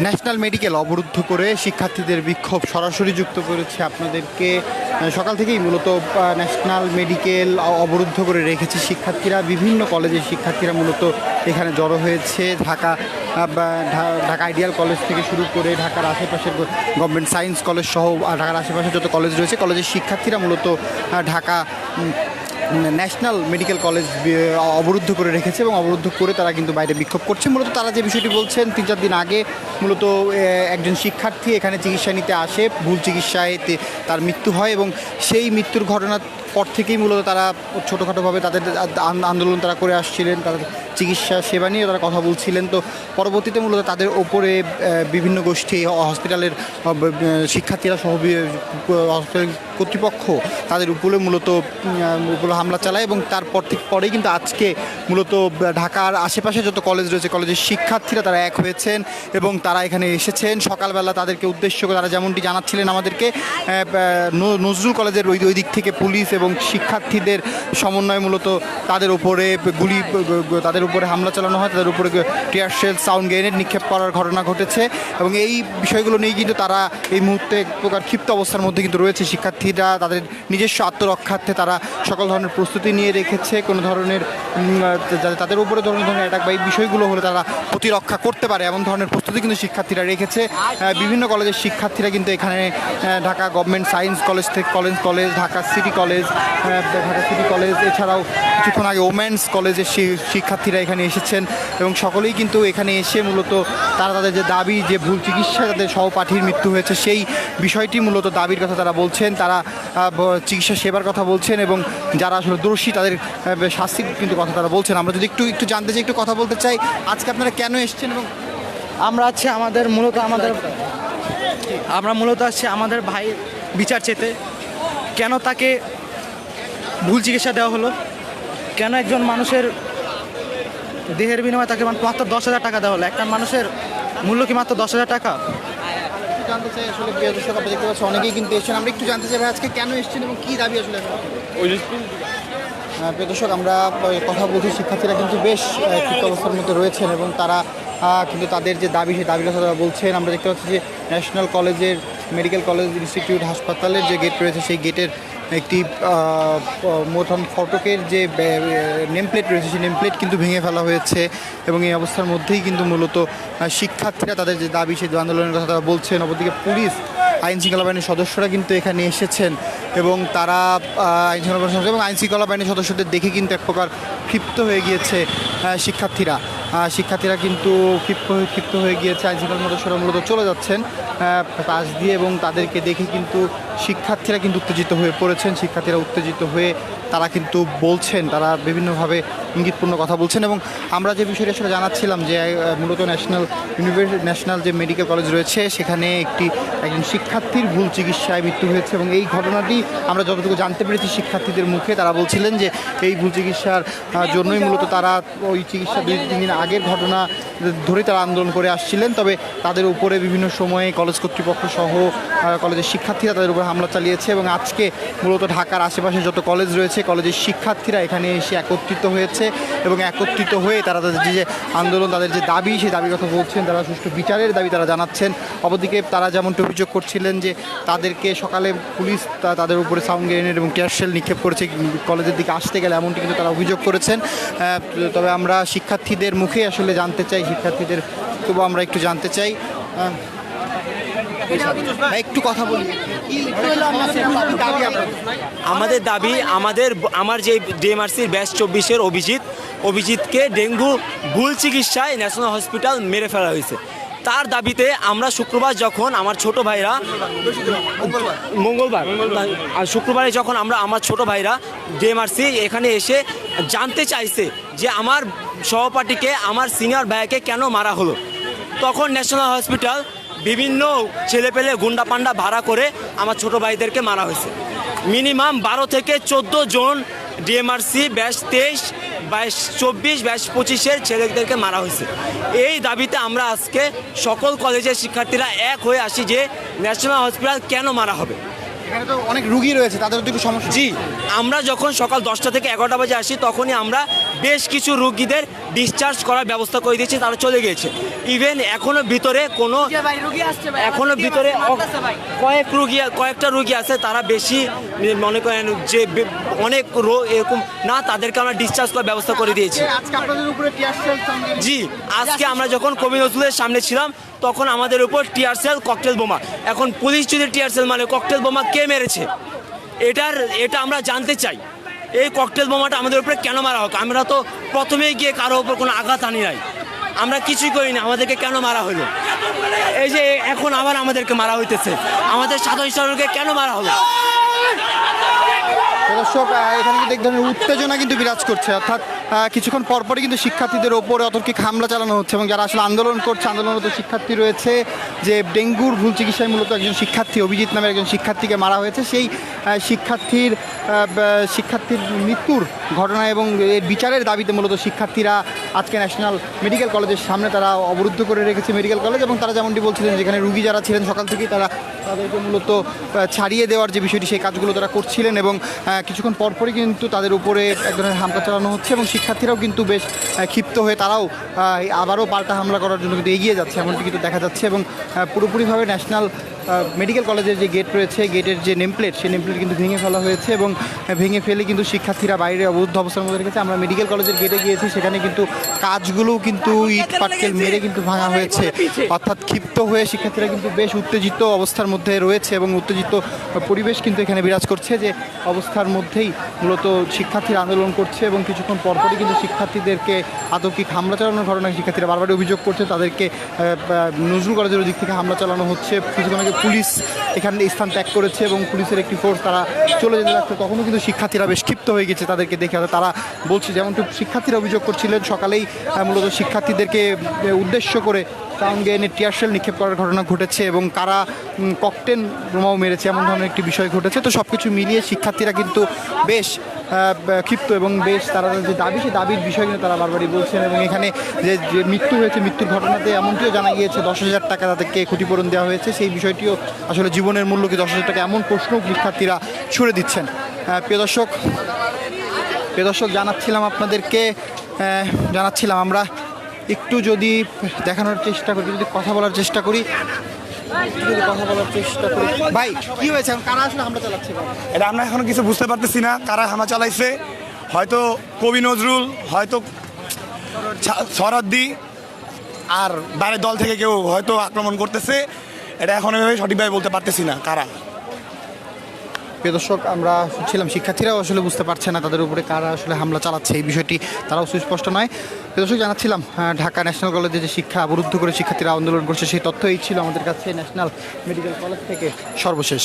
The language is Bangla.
ন্যাশনাল মেডিকেল অবরুদ্ধ করে শিক্ষার্থীদের বিক্ষোভ সরাসরি যুক্ত করেছে আপনাদেরকে। সকাল থেকেই মূলত ন্যাশনাল মেডিকেল অবরুদ্ধ করে রেখেছে শিক্ষার্থীরা। বিভিন্ন কলেজের শিক্ষার্থীরা মূলত এখানে জড়ো হয়েছে। ঢাকা আইডিয়াল কলেজ থেকে শুরু করে ঢাকার আশেপাশের গভর্নমেন্ট সায়েন্স কলেজ সহ ঢাকার আশেপাশে যত কলেজ রয়েছে, কলেজের শিক্ষার্থীরা মূলত ঢাকা ন্যাশনাল মেডিকেল কলেজ অবরুদ্ধ করে রেখেছে এবং অবরুদ্ধ করে তারা কিন্তু বাইরে বিক্ষোভ করছে। মূলত তারা যে বিষয়টি বলছেন, 3-4 দিন আগে মূলত একজন শিক্ষার্থী এখানে চিকিৎসা নিতে আসে, ভুল চিকিৎসায় তার মৃত্যু হয় এবং সেই মৃত্যুর ঘটনার পর থেকেই মূলত তারা ছোটোখাটোভাবে তাদের আন্দোলন তারা করে আসছিলেন, তাদের চিকিৎসা সেবা নিয়ে তারা কথা বলছিলেন। তো পরবর্তীতে মূলত তাদের ওপরে বিভিন্ন গোষ্ঠী, হসপিটালের শিক্ষার্থীরা সহ হসপিটাল কর্তৃপক্ষ তাদের উপরে মূলত হামলা চালায় এবং তারপর থেকে পরেই কিন্তু আজকে মূলত ঢাকার আশেপাশে যত কলেজ রয়েছে, কলেজের শিক্ষার্থীরা তারা এক হয়েছেন এবং তারা এখানে এসেছেন। সকালবেলা তাদেরকে উদ্দেশ্য করে তারা যেমনটি জানাচ্ছিলেন আমাদেরকে, নজরুল কলেজের ওই দিক থেকে পুলিশ এবং শিক্ষার্থীদের সমন্বয়ে মূলত তাদের উপরে তাদের উপরে হামলা চালানো হয়, তাদের উপরে টিয়ার শেল, সাউন্ড গ্রেনেড নিক্ষেপ করার ঘটনা ঘটেছে এবং এই বিষয়গুলো নিয়ে কিন্তু তারা এই মুহূর্তে এক প্রকার ক্ষিপ্ত অবস্থার মধ্যে কিন্তু রয়েছে। শিক্ষার্থীরা তাদের নিজস্ব আত্মরক্ষার্থে তারা সকল ধরনের প্রস্তুতি নিয়ে রেখেছে। কোনো ধরনের যাতে তাদের উপরে ধরনের অ্যাটাক বা এই বিষয়গুলো হলে তারা প্রতিরক্ষা করতে পারে, এমন ধরনের প্রস্তুতি কিন্তু শিক্ষার্থীরা রেখেছে। বিভিন্ন কলেজের শিক্ষার্থীরা কিন্তু এখানে ঢাকা গভর্নমেন্ট সায়েন্স কলেজ থেকে কলেজ, ঢাকা সিটি কলেজ, এছাড়াও কিছুক্ষণ আগে ওমেন্স কলেজের শিক্ষার্থীরা এখানে এসেছেন এবং সকলেই কিন্তু এখানে এসে মূলত তারা তাদের যে দাবি, যে ভুল চিকিৎসায় তাদের সহপাঠীর মৃত্যু হয়েছে সেই বিষয়টি মূলত দাবির কথা তারা বলছেন। তারা চিকিৎসা সেবার কথা বলছেন এবং যারা আসলে দোষী তাদের শাস্তির কিন্তু কথা তারা বলছেন। আমরা যদি একটু জানতে চাই, একটু কথা বলতে চাই, আজকে আপনারা কেন এসেছেন? এবং আমরা মূলত আসছি আমাদের ভাই বিচার চেতে। কেন তাকে ভুল চিকিৎসা দেওয়া হলো, কেন একজন মানুষের দেহের বিনিময়ে তাকে মাত্র 10,000 টাকা দেওয়া হলো? একটা মানুষের মূল্য কি মাত্র 10,000 টাকা? জানতে চাই আসলে প্রিয় দর্শক, আপনি দেখতে পাচ্ছেন অনেকেই কিন্তু এসেছেন। আমরা একটু জানতে চাই ভাই আজকে কেন এসেছেন এবং কী দাবি আসলে? প্রিয় দর্শক, আমরা কথা বলছি, শিক্ষার্থীরা কিন্তু বেশ ক্ষিপ্ত অবস্থার মধ্যে রয়েছেন এবং তারা কিন্তু তাদের যে দাবি, সেই দাবির কথা তারা বলছেন। আমরা দেখতে পাচ্ছি যে ন্যাশনাল কলেজের মেডিকেল কলেজ ইনস্টিটিউট হাসপাতালের যে গেট রয়েছে, সেই গেটের একটি মোটন ফটকের যে নেমপ্লেট রয়েছে, সেই নেমপ্লেট কিন্তু ভেঙে ফেলা হয়েছে এবং এই অবস্থার মধ্যেই কিন্তু মূলত শিক্ষার্থীরা তাদের যে দাবি, সেই আন্দোলনের কথা তারা বলছেন। অপরদিকে পুলিশ, আইনশৃঙ্খলা বাহিনীর সদস্যরা কিন্তু এখানে এসেছেন এবং তারা আইনশৃঙ্খলা বাহিনীর সদস্যদের দেখে কিন্তু এক প্রকার ক্ষিপ্ত হয়ে গিয়েছে শিক্ষার্থীরা কিন্তু ক্ষিপ্ত হয়ে গিয়েছে। আইনশৃঙ্খলা সদস্যরা মূলত চলে যাচ্ছেন পাশ দিয়ে এবং তাদেরকে দেখে কিন্তু শিক্ষার্থীরা কিন্তু উত্তেজিত হয়ে পড়েছেন। শিক্ষার্থীরা উত্তেজিত হয়ে তারা কিন্তু বলছেন, তারা বিভিন্নভাবে ইঙ্গিতপূর্ণ কথা বলছেন এবং আমরা যে বিষয়টা আসলে জানাচ্ছিলাম যে মূলত ন্যাশনাল যে মেডিকেল কলেজ রয়েছে, সেখানে একজন শিক্ষার্থীর ভুল চিকিৎসায় মৃত্যু হয়েছে এবং এই ঘটনাটি আমরা যতটুকু জানতে পেরেছি শিক্ষার্থীদের মুখে, তারা বলছিলেন যে এই ভুল চিকিৎসার জন্যই মূলত তারা ওই চিকিৎসা 2-3 দিন আগের ঘটনা ধরেই তারা আন্দোলন করে আসছিলেন। তবে তাদের উপরে বিভিন্ন সময়ে কলেজ কর্তৃপক্ষ সহ কলেজের শিক্ষার্থীরা তাদের উপরে হামলা চালিয়েছে এবং আজকে মূলত ঢাকার আশেপাশে যত কলেজ রয়েছে, কলেজের শিক্ষার্থীরা এখানে এসে একত্রিত হয়েছে এবং একত্রিত হয়ে তারা তাদের যে আন্দোলন, তাদের যে দাবি, সেই দাবির কথা বলছেন। তারা সুষ্ঠু বিচারের দাবি তারা জানাচ্ছেন। অপরদিকে তারা যেমনটি অভিযোগ করছিলেন যে তাদেরকে সকালে পুলিশ তাদের উপরে সাউন্ড গ্রেনেড এবং টিয়ার শেল নিক্ষেপ করেছে কলেজের দিকে আসতে গেলে, এমনটি কিন্তু তারা অভিযোগ করেছেন। তবে আমরা শিক্ষার্থীদের মুখে আসলে জানতে চাই, শিক্ষার্থীদের তবু আমরা একটু জানতে চাই, একটু কথা বলি। আমাদের দাবি, আমার যে ডিএমআরসির ব্যাচ 24-এর অভিজিৎকে ডেঙ্গু ভুল চিকিৎসায় ন্যাশনাল হসপিটাল মেরে ফেলা হয়েছে। তার দাবিতে আমরা শুক্রবার যখন আমার ছোট ভাইরা শুক্রবারে যখন আমার ছোট ভাইরা ডিএমআরসি এখানে এসে জানতে চাইছে যে আমার সহপাঠীকে, আমার সিনিয়র ভাইকে কেন মারা হলো, তখন ন্যাশনাল হসপিটাল বিভিন্ন ছেলেপেলে গুন্ডা পান্ডা ভাড়া করে আমার ছোট ভাইদেরকে মারা হয়েছে। মিনিমাম 12 থেকে 14 জন ডিএমআরসি ব্যাচ 23, 24, ব্যাচ 25-এর ছেলেদেরকে মারা হয়েছে। এই দাবিতে আমরা আজকে সকল কলেজের শিক্ষার্থীরা এক হয়ে আসি যে ন্যাশনাল হসপিটাল কেন মারা হবে। এখানে তো অনেক রুগী রয়েছে, তাদের তো একটু সমস্যা। জি, আমরা যখন সকাল 10টা থেকে 11টা বাজে আসি, তখনই আমরা বেশ কিছু রুগীদের ডিসচার্জ করার ব্যবস্থা করে দিয়েছে, তারা চলে গিয়েছে। ইভেন এখনো ভিতরে কয়েকটা রুগী আছে, তারা বেশি মনে করেন যে অনেক এরকম না, তাদেরকে আমরা ডিসচার্জ করার ব্যবস্থা করে দিয়েছি। আজকে আপনাদের উপরে টিয়ার সেল জি, আজকে আমরা যখন কবি নজরুলের সামনে ছিলাম তখন আমাদের উপর টিয়ার সেল, ককটেল বোমা। এখন পুলিশ যদি টিয়ার সেল মানে ককটেল বোমা কে মেরেছে, এটা আমরা জানতে চাই। এই ককটেল বোমাটা আমাদের উপরে কেন মারা হোক? আমরা তো প্রথমেই গিয়ে কারো উপর কোনো আঘাত আনি নাই, আমরা কিছুই করি না, আমাদেরকে কেন মারা হলো? এই যে এখন আবার আমাদেরকে মারা হইতেছে, আমাদের সাধারণ সাধারণকে কেন মারা হলো? দর্শক, এখানে কিন্তু এক ধরনের উত্তেজনা কিন্তু বিরাজ করছে, অর্থাৎ কিছুক্ষণ পরপরই কিন্তু শিক্ষার্থীদের ওপরে অতর্কিত হামলা চালানো হচ্ছে এবং যারা আসলে আন্দোলন করছে, আন্দোলনরত শিক্ষার্থী রয়েছে, যে ডেঙ্গুর ভুল চিকিৎসায় মূলত একজন শিক্ষার্থী অভিজিৎ নামের একজন শিক্ষার্থীকে মারা হয়েছে, সেই শিক্ষার্থীর মৃত্যুর ঘটনা এবং এর বিচারের দাবিতে মূলত শিক্ষার্থীরা আজকে ন্যাশনাল মেডিকেল কলেজের সামনে তারা অবরুদ্ধ করে রেখেছে মেডিকেল কলেজ। এবং তারা যেমনটি বলছিলেন, যেখানে রুগী যারা ছিলেন সকাল থেকেই তাদেরকে মূলত ছাড়িয়ে দেওয়ার যে বিষয়টি, সেই কাজগুলো তারা করছিলেন এবং কিছুক্ষণ পরপরই কিন্তু তাদের উপরে এক ধরনের হামলা চালানো হচ্ছে এবং শিক্ষার্থীরাও কিন্তু বেশ ক্ষিপ্ত হয়ে তারাও আবারও পাল্টা হামলা করার জন্য কিন্তু এগিয়ে যাচ্ছে, এমনটি কিন্তু দেখা যাচ্ছে। এবং পুরোপুরিভাবে ন্যাশনাল মেডিকেল কলেজের যে গেট রয়েছে, গেটের যে নেমপ্লেট, সেই নেমপ্লেট কিন্তু ভেঙে ফেলা হয়েছে এবং ভেঙে ফেলে কিন্তু শিক্ষার্থীরা বাইরে অবরুদ্ধ অবস্থার মধ্যে রেখেছে। আমরা মেডিকেল কলেজের গেটে গিয়েছি, সেখানে কিন্তু কাজগুলোও কিন্তু ইট পাটকেল মেরে কিন্তু ভাঙা হয়েছে, অর্থাৎ ক্ষিপ্ত হয়ে শিক্ষার্থীরা কিন্তু বেশ উত্তেজিত অবস্থার মধ্যে রয়েছে এবং উত্তেজিত পরিবেশ কিন্তু এখানে বিরাজ করছে, যে অবস্থার মধ্যেই মূলত শিক্ষার্থীরা আন্দোলন করছে এবং কিছুক্ষণ পরপরই কিন্তু শিক্ষার্থীদেরকে আতঙ্কিক হামলা চালানোর ঘটনায় শিক্ষার্থীরা বারবারই অভিযোগ করছে, তাদেরকে নজরুল কলেজের দিক থেকে হামলা চালানো হচ্ছে। কিছুক্ষণ আগে পুলিশ এখানে স্থান ত্যাগ করেছে এবং পুলিশের একটি ফোর্স তারা চলে যেতে লাগছে, তখনও কিন্তু শিক্ষার্থীরা বেশ ক্ষিপ্ত হয়ে গেছে তাদেরকে দেখে। তারা বলছে, যেমনটি শিক্ষার্থীরা অভিযোগ করছিলেন, সকালেই মূলত শিক্ষার্থীদেরকে উদ্দেশ্য করে টাউনকে এনে টিয়ার সেল নিক্ষেপ করার ঘটনা ঘটেছে এবং কারা ককটেল বোমাও মেরেছে, এমন ধরনের একটি বিষয় ঘটেছে। তো সব কিছু মিলিয়ে শিক্ষার্থীরা কিন্তু বেশ ক্ষিপ্ত এবং বেশ তারা যে দাবি, সেই দাবির বিষয় কিন্তু তারা বারবারই বলছেন। এবং এখানে যে মৃত্যু হয়েছে, মৃত্যুর ঘটনাতে এমনটিও জানা গিয়েছে 10,000 টাকা তাদেরকে ক্ষতিপূরণ দেওয়া হয়েছে, সেই বিষয়টিও আসলে জীবনের মূল্য কি 10,000 টাকা, এমন প্রশ্ন শিক্ষার্থীরা ছুড়ে দিচ্ছেন। প্রিয় দর্শক, জানাচ্ছিলাম আমরা একটু যদি দেখানোর চেষ্টা করি, যদি কথা বলার চেষ্টা করি, ভাই কি হয়েছে, কারা আসলে হামলা চালাচ্ছে? এটা আমরা এখনো কিছু বুঝতে পারতেছি না কারা হামলা চালাইছে, হয়তো কবি নজরুল, হয়তো সরাদ্দি, আর বাইরের দল থেকে কেউ হয়তো আক্রমণ করতেছে। এটা এখন এভাবে সঠিকভাবে বলতে পারতেছি না কারা। প্রিয় দর্শক, আমরা শুনছিলাম শিক্ষার্থীরাও আসলে বুঝতে পারছে না তাদের উপরে কারা আসলে হামলা চালাচ্ছে, এই বিষয়টি তারাও সুস্পষ্ট নয়। প্রিয় দর্শক, জানাচ্ছিলাম ঢাকা ন্যাশনাল কলেজে যে শিক্ষা অবরুদ্ধ করে শিক্ষার্থীরা আন্দোলন করছে, সেই তথ্য এই ছিল আমাদের কাছে ন্যাশনাল মেডিকেল কলেজ থেকে সর্বশেষ।